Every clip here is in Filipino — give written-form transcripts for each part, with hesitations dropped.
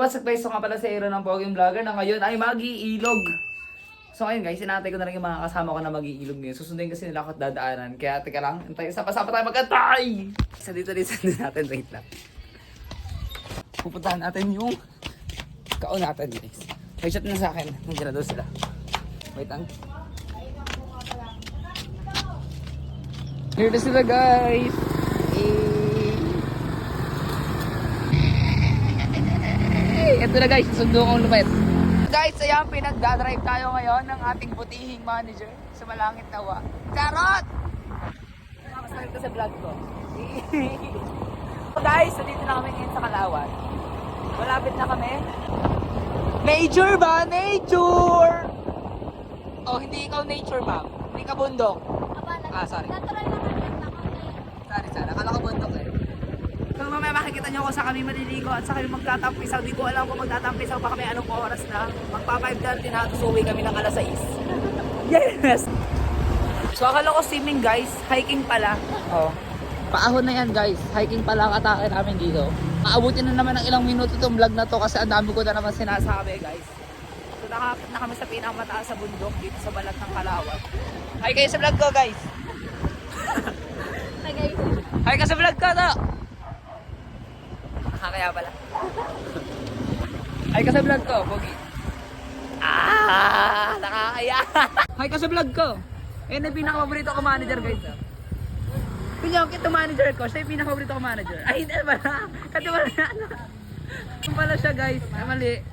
What's up guys? So nga pala si Aaron ng Poging Vlogger na ngayon ay mag-iilog. So ngayon guys, sinatay ko na rin yung mga kasama ko na mag-iilog ngayon. Susundin kasi nila ako at dadaanan. Kaya teka lang, sapa-sapa tayo mag-antay! Isa dito natin, wait lang. Pupuntahan natin yung kaon natin guys. May chat na sa akin, nandiyan na daw sila. Wait lang. Here na sila guys! Ito na guys, sundo kong lumit. Guys, ayan, pinagdadrive tayo ngayon ng ating butihing manager sa Malangit Nawa. Charot! Nakamasal ko sa vlog ko. So guys, so dito na kami ngayon sa Kalawan. Malapit na kami. Nature ba? Nature! Oh, hindi ikaw nature ma'am. Hindi ka bundok. Sorry. Sorry, akala ko bundok eh. So mamaya makikita nyo kung saan kami maliligo at saan kami magtatampisaw. Di ko alam kung magtatampisaw pa kami anong oras na. Magpa-5:30 na at uwi kami ng alas 6. Yes! So akala ko swimming guys, hiking pala. Oh. Paahon na yan guys, hiking pala ang atake namin dito. Maabutin na naman ng ilang minuto itong vlog na to kasi ang dami ko na naman sinasabi guys. So nakakit na kami sa pinakamataas sa bundok dito sa balat ng Kalawan. Hi kayo sa vlog ko guys! Hi ka sa vlog ko to! Kaya pala. Hi ka sa vlog ko, Pogi. Nakakaya. Hi ka sa vlog ko. Yan ang pinaka-paborito ko manager guys. Pinyong kito manager ko, siya yung pinaka-paborito ko manager. Ay, hindi pala. Kasi wala na. Kung pala siya guys, mali.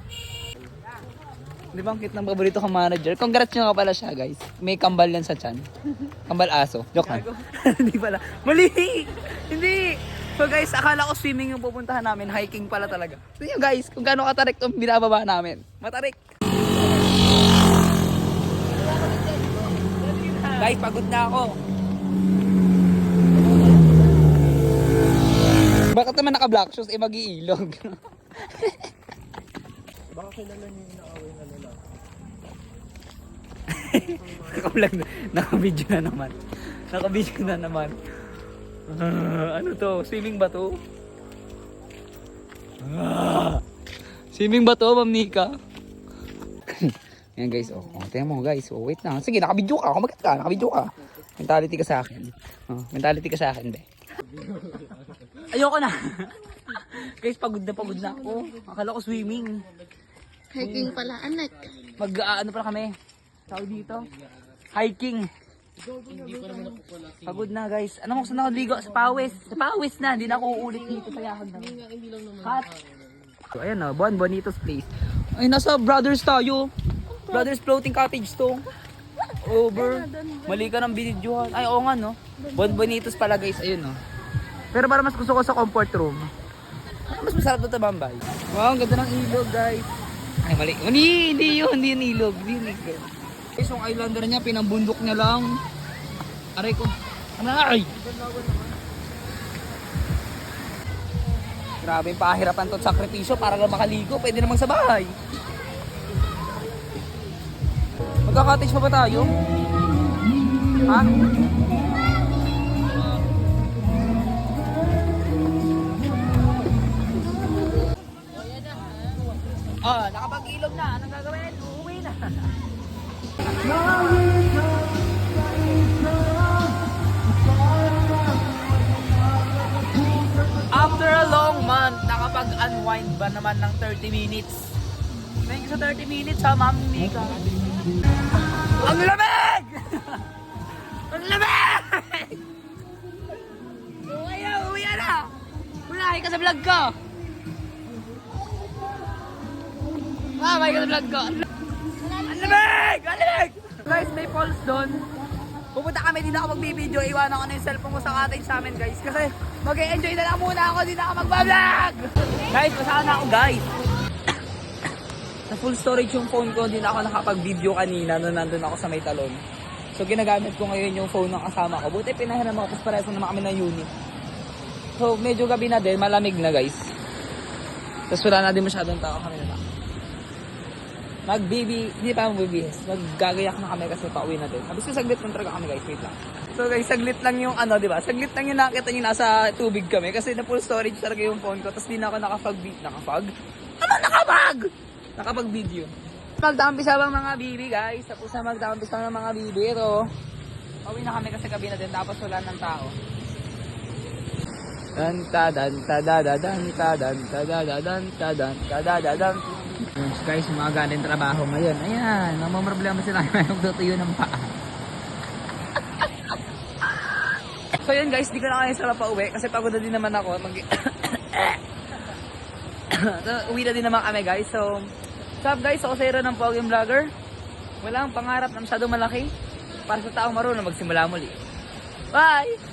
Di ba ang cute ng paborito ko manager? Congrats nyo nga pala siya guys. May kambal yan sa tiyan. Kambal aso. Joke na. Hindi pala. Mali! Hindi! So guys, akala ko swimming yung pupuntahan namin, hiking pala talaga. So yun guys, kung gaano katarik itong binababa namin. Matarik! Guys, pagod na ako. Bakit naman naka-black shoes, mag-iilog? Baka kilala niyo yung naaway na lalaki. Naka-vlog na, naka-video na naman. Naka-video na naman. Ano to? Swimming ba to? Swimming ba to, Ma'am Nika? Yan guys, tingnan mo guys. Wait lang. Sige, nakabidyo ka. Kumagat ka, nakabidyo ka. Mentality ka sa akin. Mentality ka sa akin, be. Ayoko na. Guys, pagod na ako. Akala ko swimming. Hiking pala, anak. Ano pala kami? Tawag dito? Hiking. Pagod na guys. Ano mo gusto na ligo? Sa pawis. Sa pawis na. Hindi na ako uulit dito sa yakan na. Hot. So ayan na. Buwan Bonitos place. Ay nasa Brothers tayo. Brothers Floating Cottage to. Over. Mali ka ng binidyohan. Ay oo nga no. Buwan Bonitos pala guys. Ayun no. Pero para mas gusto ko sa comfort room. Mas masarap to Tambay. Wow, ang ganda ng ilog guys. Ay mali. Hindi yun ilog. Hindi yun ilog. Guys, yung islander niya, pinambundok niya lang. Aray ko. Ay! Grabe yung pahirapan to sakripisyo para lang makaligo. Pwede namang sa bahay. Magka-cottage pa ba tayo? Ha? Nakapag-ilog na. Anong gagawin? Uuwi na. After a long month, nakapag-unwind ba naman ng 30 minutes? Thank you sa 30 minutes ha, Ma'am Nika. Ang lamig! Ang lamig! Uwi na! Unahin ka sa vlog ko! Mamay ka sa vlog ko! Ang lamig! Guys, may falls doon. Pupunta kami, di na ako magbibideo. Iwanan ko na yung cellphone ko sa cottage sa amin guys. Kasi mag-e-enjoy na lang muna ako, di na ako mag-vlog! Guys, masaka na ako guys. Sa full storage yung phone ko, di na ako nakapag-video kanina nung nandun ako sa may talon. So ginagamit ko ngayon yung phone ng kasama ko. Buti pinahiram ako, tapos pareso naman kami ng unit. So medyo gabi na din, malamig na guys. Tapos wala na din masyadong tao kami na. Hindi pa magbibihis. Maggagayak na kami kasi pauwi na din. Sabi ko saglit lang talaga kami guys, wait lang. So guys, saglit lang yung di ba? Saglit lang yung nakita nyo nasa tubig kami kasi na full storage talaga yung phone ko. Tapos di na ako nakapag Ano nakapag-video. Magtambisa bang mga bibi guys? Tapos na magtambisa ng mga bibi. Ito. Pauwi na kami kasi gabi na din tapos wala ng tao. Dan ta dan ta da da dan ta dan ta da da dan ta dan ta da da dan. Yes, guys, mga galing trabaho ngayon. Ayan, namamroblema sila ngayong tutuyo ng paa. So yun guys, di ko na kaya sarap pa uwi kasi pagod na din naman ako. So, uwi na din naman kami guys. So, what's up guys? Ako sa ng Poging Vlogger. Walang pangarap na masyado malaki para sa taong marunong magsimula muli. Bye!